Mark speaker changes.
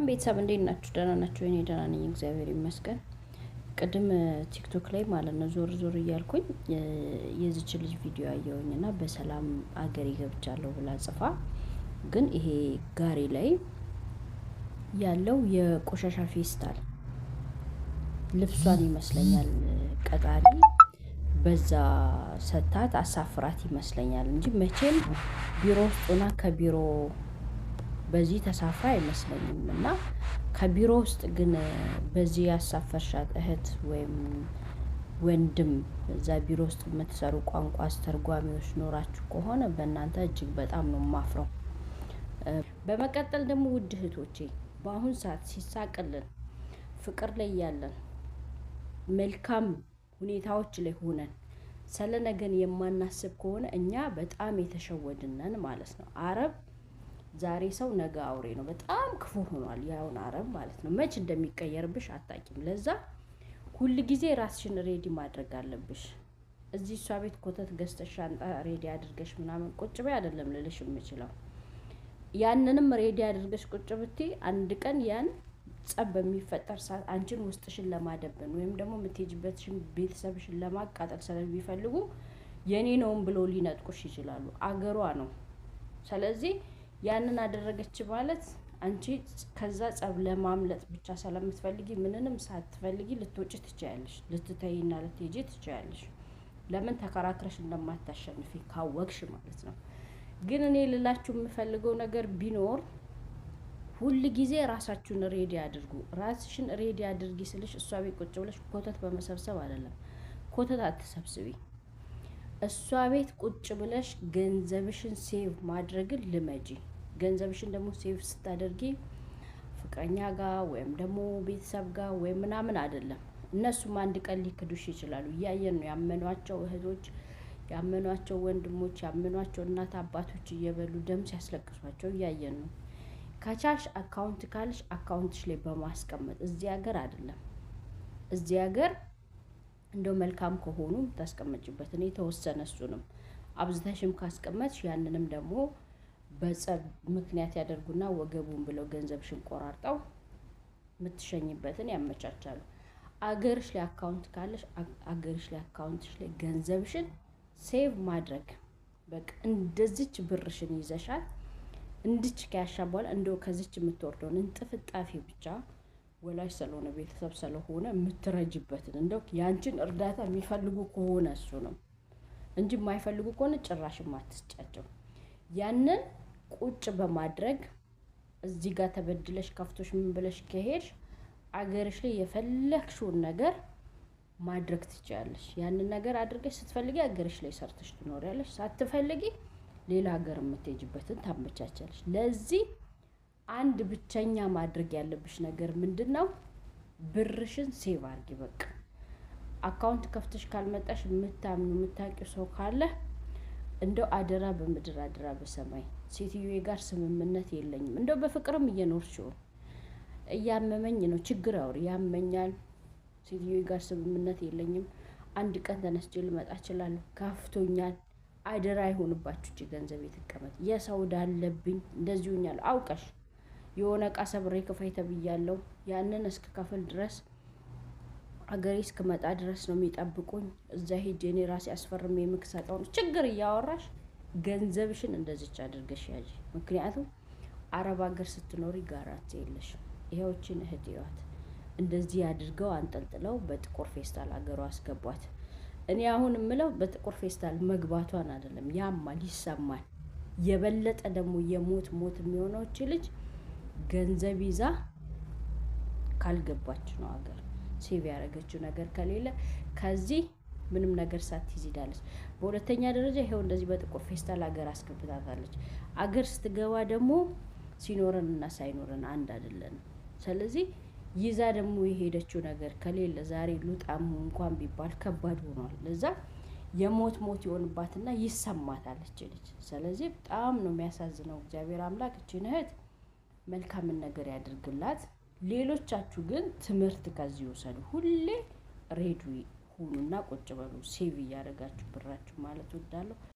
Speaker 1: ሰላም ቤተሰብ እንዴት ናችሁ? ደህና ናችሁ? እኔ ደህና ነኝ፣ እግዚአብሔር ይመስገን። ቅድም ቲክቶክ ላይ ማለት ነው ዞር ዞር እያልኩኝ የዚች ልጅ ቪዲዮ አየሁኝና በሰላም አገሬ ገብቻለሁ ብላ ጽፋ፣ ግን ይሄ ጋሪ ላይ ያለው የቆሻሻ ፌስታል ልብሷን ይመስለኛል ቀጣሪ በዛ ሰታት አሳፍራት ይመስለኛል እንጂ መቼም ቢሮ ውስጥ ሆና ከቢሮ በዚህ ተሳፍራ አይመስለኝም። እና ከቢሮ ውስጥ ግን በዚህ ያሳፈርሻት እህት ወይም ወንድም እዛ ቢሮ ውስጥ የምትሰሩ ቋንቋ አስተርጓሚዎች ኖራችሁ ከሆነ በእናንተ እጅግ በጣም ነው የማፍረው። በመቀጠል ደግሞ ውድ እህቶቼ በአሁን ሰዓት ሲሳቅልን ፍቅር ላይ ያለን መልካም ሁኔታዎች ላይ ሆነን ስለ ነገን የማናስብ ከሆነ እኛ በጣም የተሸወድነን ማለት ነው። አረብ ዛሬ ሰው ነገ አውሬ ነው። በጣም ክፉ ሆኗል ያውን አረብ ማለት ነው። መች እንደሚቀየርብሽ አታቂም። ለዛ ሁል ጊዜ ራስሽን ሬዲ ማድረግ አለብሽ። እዚህ እሷ ቤት ኮተት ገዝተሽ ሻንጣ ሬዲ አድርገሽ ምናምን ቁጭ በይ አይደለም ልልሽ የምችለው። ያንንም ሬዲ አድርገሽ ቁጭ ብትይ አንድ ቀን ያን ጸብ በሚፈጠር ሰዓት አንቺን ውስጥሽን ለማደበን ወይም ደግሞ የምትሄጂበትሽን ቤተሰብሽን ለማቃጠል ስለሚፈልጉ የኔ ነውም ብሎ ሊነጥቁሽ ይችላሉ። አገሯ ነው። ስለዚህ ያንን አደረገች ማለት አንቺ ከዛ ጸብ ለማምለጥ ብቻ ስለምትፈልጊ ምንንም ሳትፈልጊ ልትወጪ ትችያለሽ፣ ልትተይና ልትሄጂ ትችያለሽ። ለምን ተከራክረሽ እንደማታሸንፊ ካወቅሽ ማለት ነው። ግን እኔ ልላችሁ የምፈልገው ነገር ቢኖር ሁል ጊዜ ራሳችሁን ሬዲ አድርጉ። ራስሽን ሬዲ አድርጊ ስልሽ እሷ ቤት ቁጭ ብለሽ ኮተት በመሰብሰብ አይደለም። ኮተት አትሰብስቢ። እሷ ቤት ቁጭ ብለሽ ገንዘብሽን ሴቭ ማድረግን ልመጂ። ገንዘብሽን ደግሞ ሴቭ ስታደርጊ ፍቅረኛ ጋር ወይም ደግሞ ቤተሰብ ጋር ወይም ምናምን አይደለም። እነሱም አንድ ቀን ሊክዱሽ ይችላሉ። እያየን ነው። ያመኗቸው እህቶች፣ ያመኗቸው ወንድሞች፣ ያመኗቸው እናት አባቶች እየበሉ ደም ሲያስለቅሷቸው እያየን ነው። ከቻልሽ አካውንት ካለሽ አካውንትሽ ላይ በማስቀመጥ እዚህ ሀገር አይደለም፣ እዚህ ሀገር እንደው መልካም ከሆኑ ታስቀምጪበት እኔ ተወሰነ። እሱንም አብዝተሽም ካስቀመጥሽ ያንንም ደግሞ በጸብ ምክንያት ያደርጉና ወገቡን ብለው ገንዘብሽን ቆራርጠው የምትሸኝበትን ያመቻቻሉ። አገርሽ ላይ አካውንት ካለሽ አገርሽ ላይ አካውንትሽ ላይ ገንዘብሽን ሴቭ ማድረግ በቃ እንደዚች ብርሽን ይዘሻል እንድች ከያሻ በኋላ እንደው ከዚች የምትወርደውን እንጥፍጣፊ ብቻ ወላጅ ስለሆነ ቤተሰብ ስለሆነ የምትረጅበትን እንደው ያንቺን እርዳታ የሚፈልጉ ከሆነ እሱ ነው እንጂ የማይፈልጉ ከሆነ ጭራሽም አትስጫቸው። ያንን ቁጭ በማድረግ እዚህ ጋር ተበድለሽ ከፍቶሽ ምን ብለሽ ከሄድሽ አገርሽ ላይ የፈለግሽውን ነገር ማድረግ ትችያለሽ። ያንን ነገር አድርገሽ ስትፈልጊ አገርሽ ላይ ሰርተሽ ትኖሪያለሽ። ሳትፈልጊ ሌላ ሀገር የምትሄጂበትን ታመቻቻለሽ። ለዚህ አንድ ብቸኛ ማድረግ ያለብሽ ነገር ምንድነው? ብርሽን ሴቭ አድርጊ። በቃ አካውንት ከፍተሽ ካልመጣሽ የምታምኑ የምታውቂው ሰው ካለ እንደው አደራ በምድር አደራ በሰማይ ሴትዮዬ ጋር ስምምነት የለኝም። እንደው በፍቅርም እየኖርሽ ይሁን እያመመኝ ነው ችግር አውሪ ያመኛል፣ ሴትዮዬ ጋር ስምምነት የለኝም፣ አንድ ቀን ተነስቼ ልመጣ እችላለሁ፣ ካፍቶኛል፣ አደራ ይሆንባችሁ እቺ ገንዘብ የተቀመጥ የሰው ዳለብኝ እንደዚሁኛል አውቀሽ የሆነ ዕቃ ሰብሬ ክፈይ ተብያለሁ። ያንን እስከ ከፍል ድረስ አገሬ እስከመጣ ድረስ ነው የሚጠብቁኝ። እዛ ሄጄ እኔ ራሴ አስፈርሜ የምክሰጠው ችግር እያወራሽ ገንዘብሽን እንደዚች አድርገሽ ያጂ። ምክንያቱም አረብ ሀገር ስትኖሪ ጋራንቲ የለሽም። ይሄዎችን እህት ይዋት እንደዚህ አድርገው አንጠልጥለው በጥቁር ፌስታል አገሯ አስገቧት። እኔ አሁን የምለው በጥቁር ፌስታል መግባቷን አይደለም፣ ያማል፣ ይሰማል። የበለጠ ደግሞ የሞት ሞት የሚሆነው እቺ ልጅ ገንዘብ ይዛ ካልገባች ነው። አገር ሴቭ ያደረገችው ነገር ከሌለ ከዚህ ምንም ነገር ሳትይዝ ሄዳለች። በሁለተኛ ደረጃ ይሄው እንደዚህ በጥቁር ፌስታል አገር አስገብታታለች። አገር ስትገባ ደግሞ ሲኖረን እና ሳይኖረን አንድ አይደለም። ስለዚህ ይዛ ደግሞ የሄደችው ነገር ከሌለ ዛሬ ሉጣም እንኳን ቢባል ከባድ ሆኗል። ለዛ የሞት ሞት ይሆንባትና ይሰማታል እቺ ልጅ። ስለዚህ በጣም ነው የሚያሳዝነው። እግዚአብሔር አምላክ እቺን እህት መልካምን ነገር ያድርግላት። ሌሎቻችሁ ግን ትምህርት ከዚህ ወሰዱ። ሁሌ ሬዲ ሁኑና ቁጭ በሉ ሴቭ እያደረጋችሁ ብራችሁ ማለት ወዳለሁ።